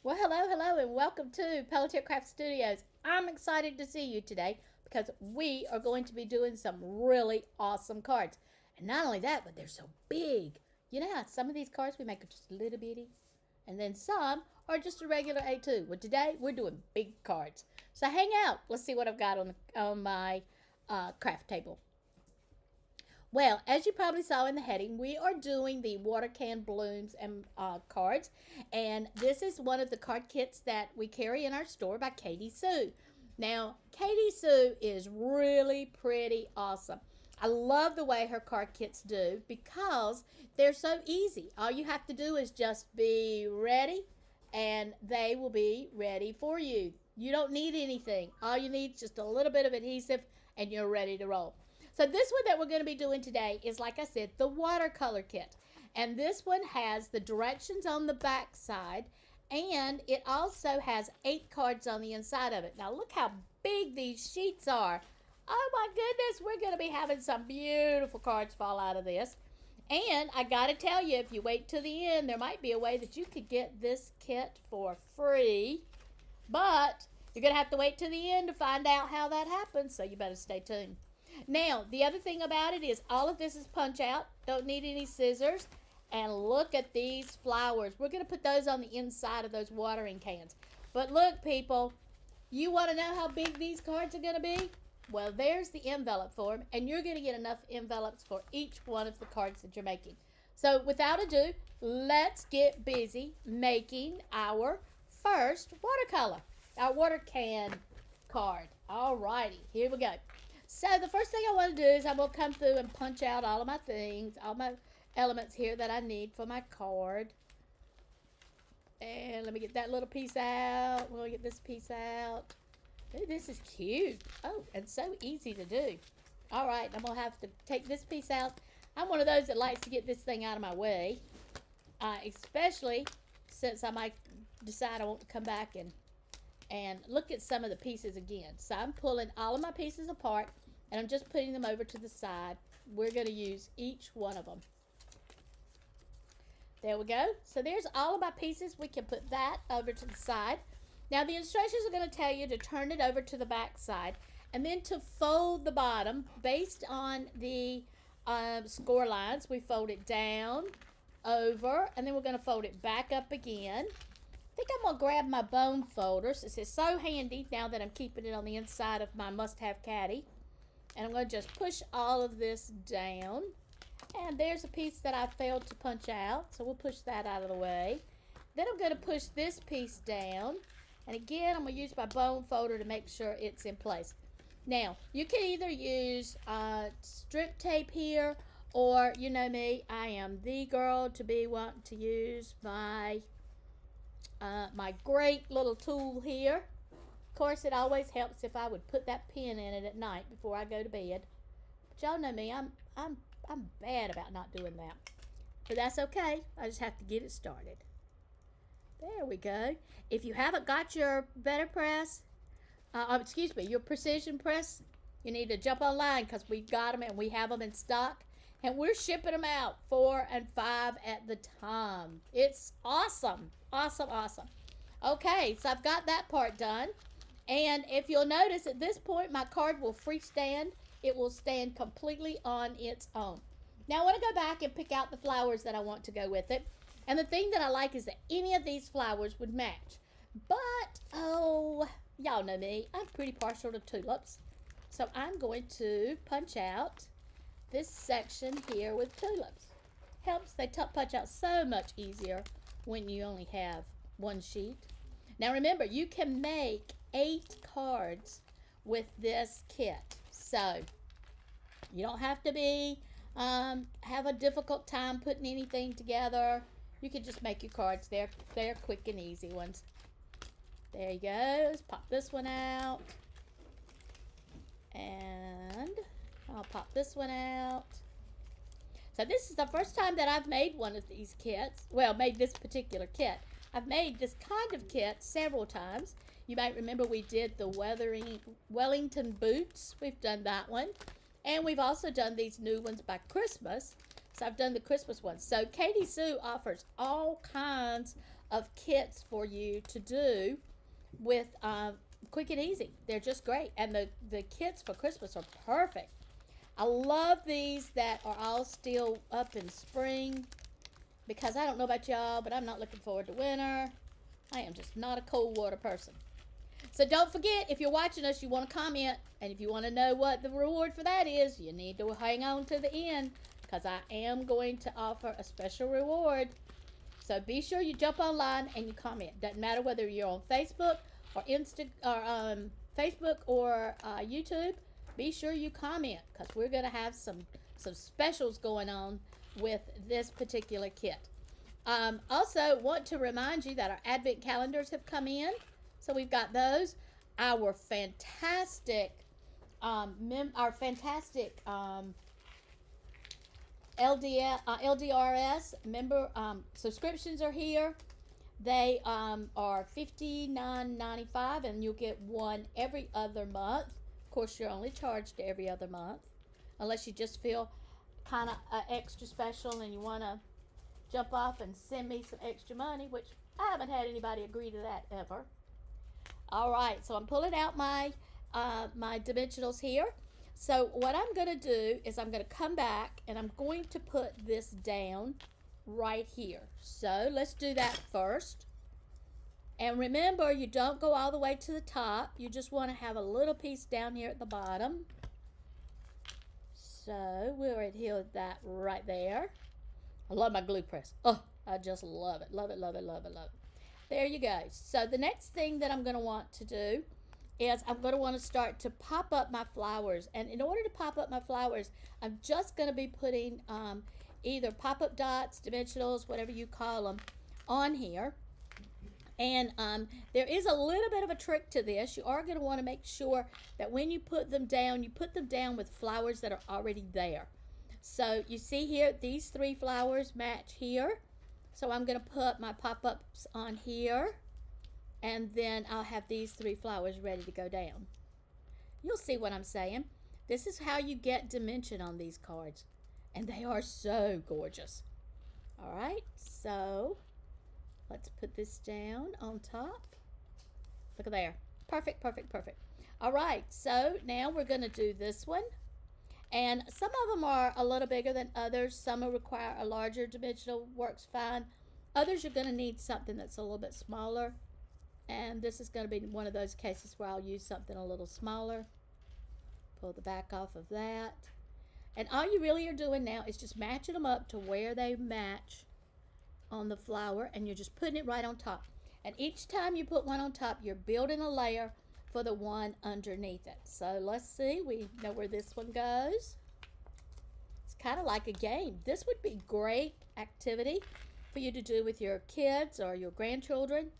Well, hello, and welcome to Pelletier Craft Studios. I'm excited to see you today because we are going to be doing some really awesome cards. And not only that, but they're so big. You know how some of these cards we make are just a little bitty, and then some are just a regular A2. Well, today we're doing big cards. So hang out. Let's see what I've got on my craft table. Well, as you probably saw in the heading, we are doing the water can blooms and cards. And this is one of the card kits that we carry in our store by Katie Sue. Now, Katie Sue is really pretty awesome. I love the way her card kits do because they're so easy. All you have to do is just be ready and they will be ready for you. You don't need anything. All you need is just a little bit of adhesive and you're ready to roll. So this one that we're going to be doing today is, like I said, the watercolor kit. And this one has the directions on the back side, and it also has 8 cards on the inside of it. Now look how big these sheets are. Oh my goodness, we're going to be having some beautiful cards fall out of this. And I got to tell you, if you wait till the end, there might be a way that you could get this kit for free. But you're going to have to wait till the end to find out how that happens, so you better stay tuned. Now, the other thing about it is all of this is punch out. Don't need any scissors. And look at these flowers. We're going to put those on the inside of those watering cans. But look, people, you want to know how big these cards are going to be? Well, there's the envelope form, and you're going to get enough envelopes for each one of the cards that you're making. So, without ado, let's get busy making our first watercolor, our water can card. All righty, here we go. So the first thing I want to do is I'm going to come through and punch out all of my things, all my elements here that I need for my card. And let me get that little piece out. We'll get this piece out. Ooh, this is cute. Oh, and so easy to do. All right, I'm going to have to take this piece out. I'm one of those that likes to get this thing out of my way, especially since I might decide I want to come back and look at some of the pieces again. So I'm pulling all of my pieces apart and I'm just putting them over to the side. We're going to use each one of them. There we go. So there's all of my pieces. We can put that over to the side. Now the instructions are going to tell you to turn it over to the back side and then to fold the bottom based on the score lines. We fold it down, over, and then we're going to fold it back up again. I think I'm going to grab my bone folder. This is so handy now that I'm keeping it on the inside of my must-have caddy. And I'm going to just push all of this down. And there's a piece that I failed to punch out, so we'll push that out of the way. Then I'm going to push this piece down. And again, I'm going to use my bone folder to make sure it's in place. Now, you can either use strip tape here, or, you know me, I am the girl to be wanting to use my great little tool here. Of course, it always helps if I would put that pin in it at night before I go to bed. But y'all know me, I'm bad about not doing that. But that's okay. I just have to get it started. There we go. If you haven't got your better press, your precision press, you need to jump online because we've got them and we have them in stock. And we're shipping them out 4 and 5 at the time. It's awesome. Awesome, awesome. Okay, so I've got that part done. And if you'll notice at this point, my card will freestand. It will stand completely on its own. Now I want to go back and pick out the flowers that I want to go with it. And the thing that I like is that any of these flowers would match. But, oh, y'all know me. I'm pretty partial to tulips. So I'm going to punch out this section here with tulips. They punch out so much easier when you only have one sheet. Now remember, you can make 8 cards with this kit. So you don't have to be have a difficult time putting anything together. You can just make your cards. They're quick and easy ones. There you go. Let's pop this one out. And I'll pop this one out. So this is the first time that I've made one of these kits. Well, made this particular kit. I've made this kind of kit several times. You might remember we did the Wellington boots. We've done that one. And we've also done these new ones by Christmas. So I've done the Christmas ones. So Katie Sue offers all kinds of kits for you to do with quick and easy. They're just great. And the kits for Christmas are perfect. I love these that are all still up in spring because I don't know about y'all, but I'm not looking forward to winter. I am just not a cold water person. So don't forget, if you're watching us, you want to comment. And if you want to know what the reward for that is, you need to hang on to the end because I am going to offer a special reward. So be sure you jump online and you comment. Doesn't matter whether you're on Facebook or Facebook or YouTube. Be sure you comment because we're going to have some specials going on with this particular kit. Also, want to remind you that our advent calendars have come in. So we've got those. Our fantastic, LDRS member subscriptions are here. They are $59.95, and you'll get one every other month. Of course, you're only charged every other month, unless you just feel kind of extra special and you want to jump off and send me some extra money, which I haven't had anybody agree to that ever. All right, so I'm pulling out my my dimensionals here. So what I'm going to do is I'm going to come back and I'm going to put this down right here. So let's do that first. And remember, you don't go all the way to the top. You just want to have a little piece down here at the bottom. So we'll adhere that right there. I love my glue press. Oh, I just love it. Love it, love it, love it, love it. There you go. So the next thing that I'm going to want to do is I'm going to want to start to pop up my flowers. And in order to pop up my flowers, I'm just going to be putting either pop-up dots, dimensionals, whatever you call them, on here. And there is a little bit of a trick to this. You are going to want to make sure that when you put them down, you put them down with flowers that are already there. So you see here, these three flowers match here. So I'm going to put my pop-ups on here, and then I'll have these three flowers ready to go down. You'll see what I'm saying. This is how you get dimension on these cards, and they are so gorgeous. All right, so let's put this down on top. Look at there. Perfect, perfect, perfect. All right, so now we're going to do this one. And some of them are a little bigger than others. Some will require a larger dimensional, works fine. Others, you're going to need something that's a little bit smaller. And this is going to be one of those cases where I'll use something a little smaller. Pull the back off of that. And all you really are doing now is just matching them up to where they match on the flower. And you're just putting it right on top. And each time you put one on top, you're building a layer for the one underneath it. So let's see, we know where this one goes. It's kind of like a game. This would be great activity for you to do with your kids or your grandchildren.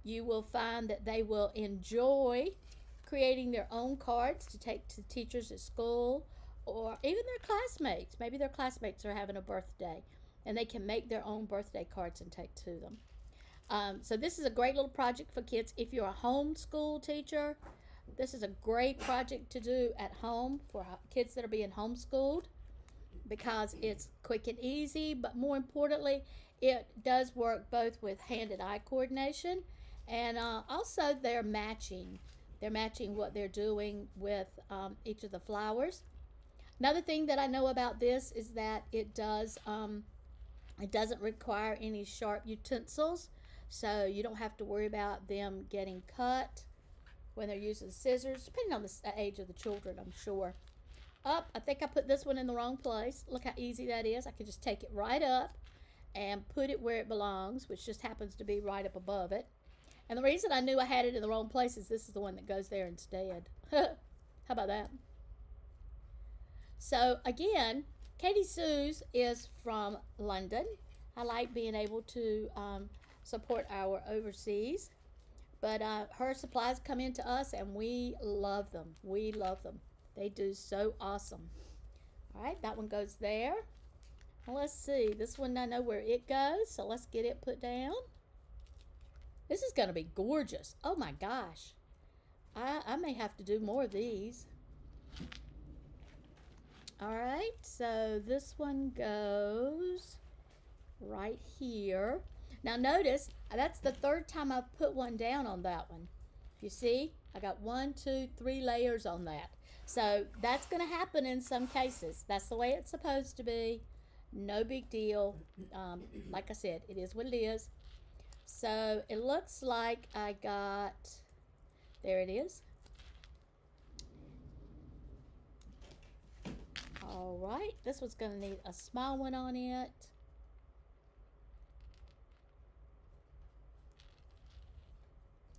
You will find that they will enjoy creating their own cards to take to teachers at school or even their classmates. Maybe their classmates are having a birthday and they can make their own birthday cards and take to them. So this is a great little project for kids. If you're a homeschool teacher, this is a great project to do at home for kids that are being homeschooled because it's quick and easy, but more importantly, it does work both with hand and eye coordination, and also they're matching. They're matching what they're doing with each of the flowers. Another thing that I know about this is that it doesn't require any sharp utensils. So you don't have to worry about them getting cut when they're using scissors, depending on the age of the children, I'm sure. I think I put this one in the wrong place. Look how easy that is. I can just take it right up and put it where it belongs, which just happens to be right up above it. And the reason I knew I had it in the wrong place is this is the one that goes there instead. How about that? So again, Katie Sue's is from London. I like being able to support our overseas, but her supplies come into us and we love them. We love them. They do so awesome. All right, that one goes there. Well, let's see, this one I know where it goes, so let's get it put down. This is going to be gorgeous. Oh my gosh, I may have to do more of these. All right, so this one goes right here. Now notice, that's the third time I've put one down on that one. You see, I got 1, 2, 3 layers on that. So that's going to happen in some cases. That's the way it's supposed to be. No big deal. Like I said, it is what it is. So it looks like I got, there it is. All right, this one's going to need a small one on it.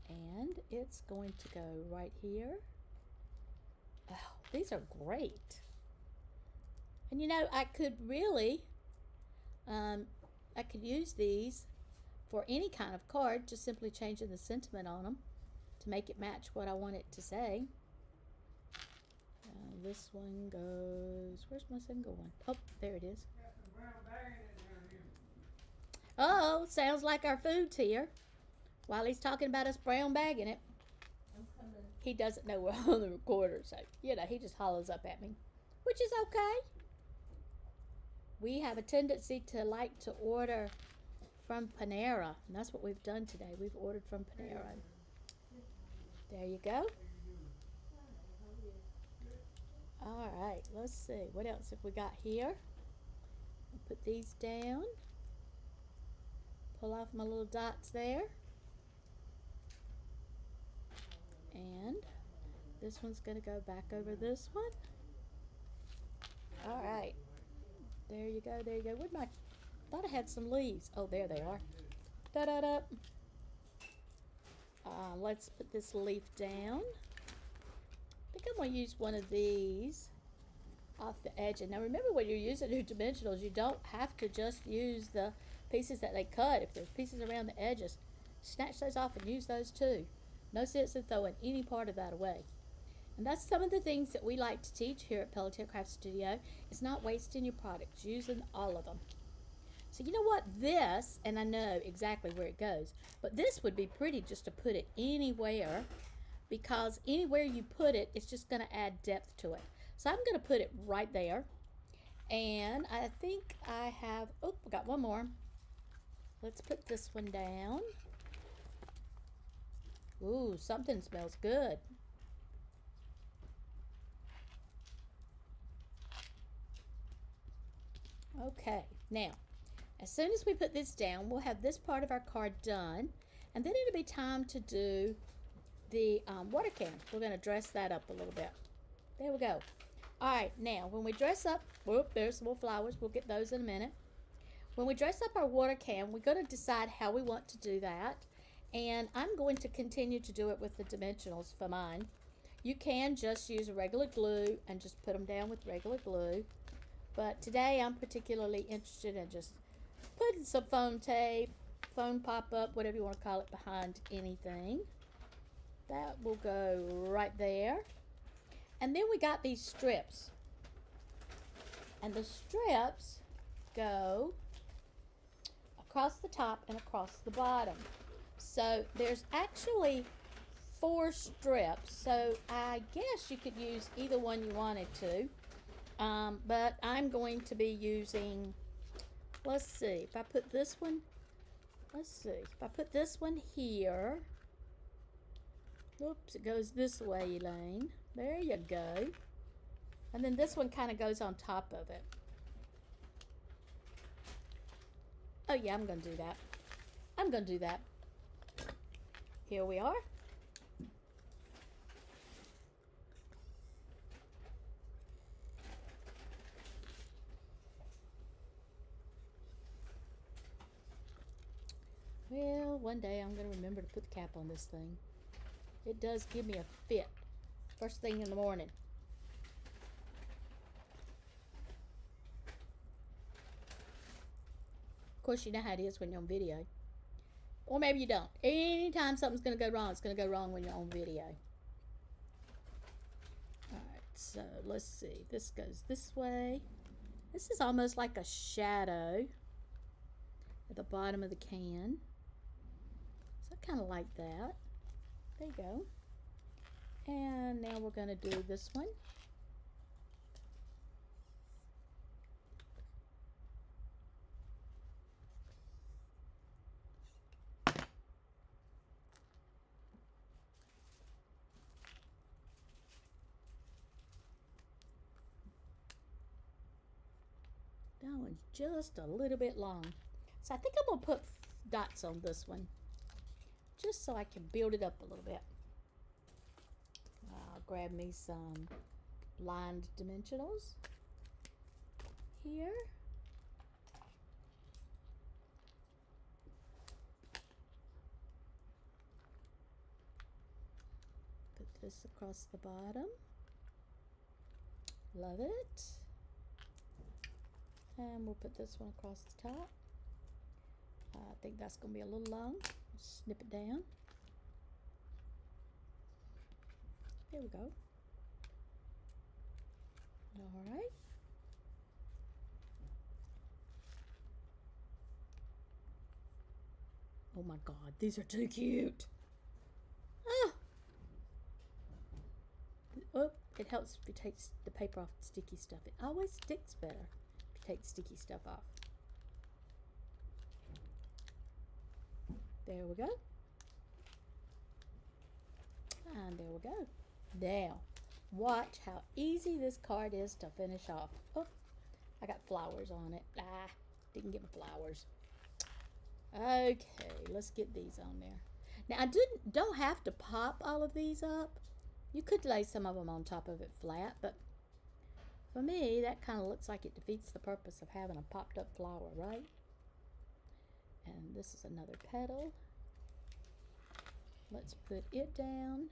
And it's going to go right here. Oh, these are great. And you know, I could really, I could use these for any kind of card, just simply changing the sentiment on them to make it match what I want it to say. This one goes, where's my single one? Oh, there it is. Oh, sounds like our food's here. While he's talking about us brown bagging it, he doesn't know we're on the recorder, so, you know, he just hollers up at me, which is okay. We have a tendency to like to order from Panera, and that's what we've done today. We've ordered from Panera. There you go. All right, let's see. What else have we got here? I'll put these down. Pull off my little dots there. And this one's going to go back over this one. All right. There you go, there you go. Where'd my, thought I had some leaves. Oh, there they are. Da-da-da. Let's put this leaf down. I think I'm going to use one of these off the edge. And now remember, when you're using your dimensionals, you don't have to just use the pieces that they cut. If there's pieces around the edges, snatch those off and use those too. No sense in throwing any part of that away. And that's some of the things that we like to teach here at Pelletier Craft Studio. It's not wasting your products, using all of them. So you know what, this, and I know exactly where it goes, but this would be pretty just to put it anywhere, because anywhere you put it, it's just going to add depth to it. So I'm going to put it right there. And I think I have, oh, we got one more. Let's put this one down. Ooh, something smells good. Okay, now, as soon as we put this down, we'll have this part of our card done, and then it'll be time to do the water can. We're going to dress that up a little bit. There we go. All right, now, when we dress up, whoop, there's some more flowers. We'll get those in a minute. When we dress up our water can, we're going to decide how we want to do that, and I'm going to continue to do it with the dimensionals for mine. You can just use a regular glue and just put them down with regular glue. But today I'm particularly interested in just putting some foam tape, foam pop-up, whatever you want to call it, behind anything. That will go right there. And then we got these strips. And the strips go across the top and across the bottom. So there's actually 4 strips. So I guess you could use either one you wanted to. But I'm going to be using, let's see, if I put this one, if I put this one here, oops, it goes this way, Elaine. There you go. And then this one kind of goes on top of it. Oh yeah, I'm going to do that. I'm going to do that. Here we are. Well, one day I'm going to remember to put the cap on this thing. It does give me a fit first thing in the morning. Of course, you know how it is when you're on video. Or maybe you don't. Anytime something's going to go wrong, it's going to go wrong when you're on video. Alright, so let's see. This goes this way. This is almost like a shadow at the bottom of the can. So I kind of like that. There you go. And now we're going to do this one. That one's just a little bit long. So I think I'm going to put dots on this one just so I can build it up a little bit. I'll grab me some lined dimensionals here. Put this across the bottom. Love it. And we'll put this one across the top. I think that's going to be a little long. Snip it down. There we go. All right. Oh my God, these are too cute. Ah. Oh, it helps if you take the paper off the sticky stuff. It always sticks better if you take the sticky stuff off. There we go. And there we go. Now, watch how easy this card is to finish off. Oh, I got flowers on it. Didn't get my flowers. Okay, let's get these on there. Now, I don't have to pop all of these up. You could lay some of them on top of it flat, but for me, that kind of looks like it defeats the purpose of having a popped up flower, right? And this is another petal. Let's put it down.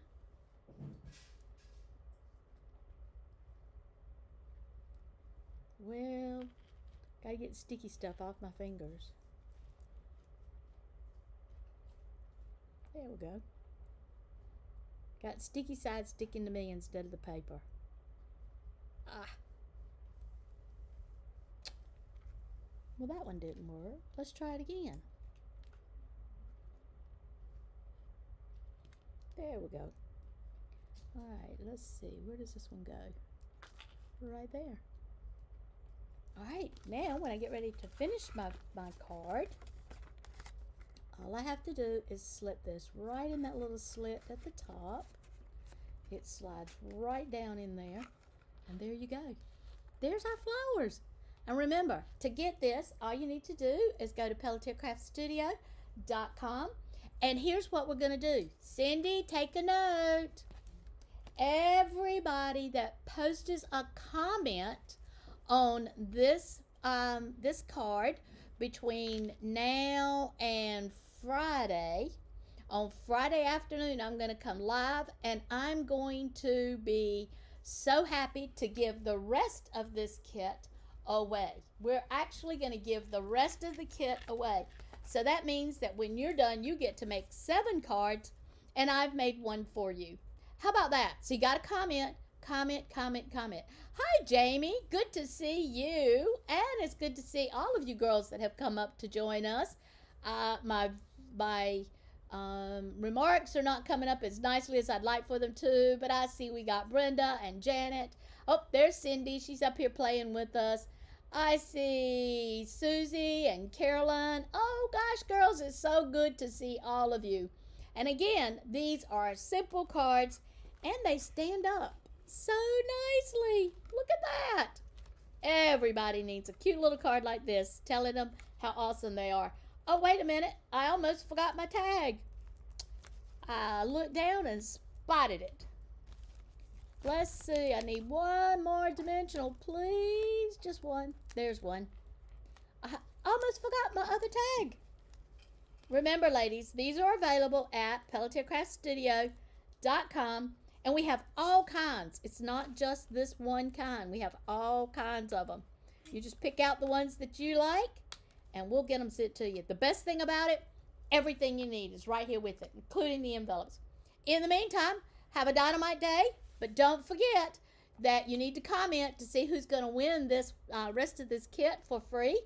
Well, gotta get sticky stuff off my fingers. There we go. Got sticky side sticking to me instead of the paper. Well, that one didn't work. Let's try it again. There we go. Alright, let's see. Where does this one go? Right there. Alright, now when I get ready to finish my card, all I have to do is slip this right in that little slit at the top. It slides right down in there. And there you go. There's our flowers. And remember, to get this, all you need to do is go to PelletierCraftStudio.com. And here's what we're going to do. Cindy, take a note. Everybody that posts a comment on this this card between now and Friday, on Friday afternoon, I'm going to come live and I'm going to be so happy to give the rest of this kit away. We're actually going to give the rest of the kit away. So that means that when you're done, you get to make 7 cards and I've made one for you. How about that? So you got to comment. Hi, Jamie. Good to see you. And it's good to see all of you girls that have come up to join us. My remarks are not coming up as nicely as I'd like for them to, but I see we got Brenda and Janet. Oh, there's Cindy. She's up here playing with us. I see Susie and Carolyn. Oh, gosh, girls, it's so good to see all of you. And again, these are simple cards, and they stand up so nicely. Look at that. Everybody needs a cute little card like this, telling them how awesome they are. Oh, wait a minute. I almost forgot my tag. I looked down and spotted it. Let's see. I need one more dimensional, please. Just one. There's one. I almost forgot my other tag. Remember, ladies, these are available at PelletierCraftStudio.com. And we have all kinds. It's not just this one kind. We have all kinds of them. You just pick out the ones that you like, and we'll get them sent to you. The best thing about it, everything you need is right here with it, including the envelopes. In the meantime, have a dynamite day, but don't forget that you need to comment to see who's going to win this rest of this kit for free.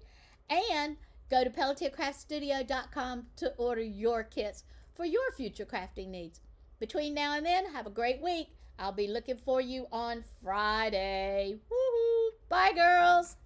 And go to PelletierCraftStudio.com to order your kits for your future crafting needs. Between now and then, have a great week. I'll be looking for you on Friday. Woohoo! Bye, girls.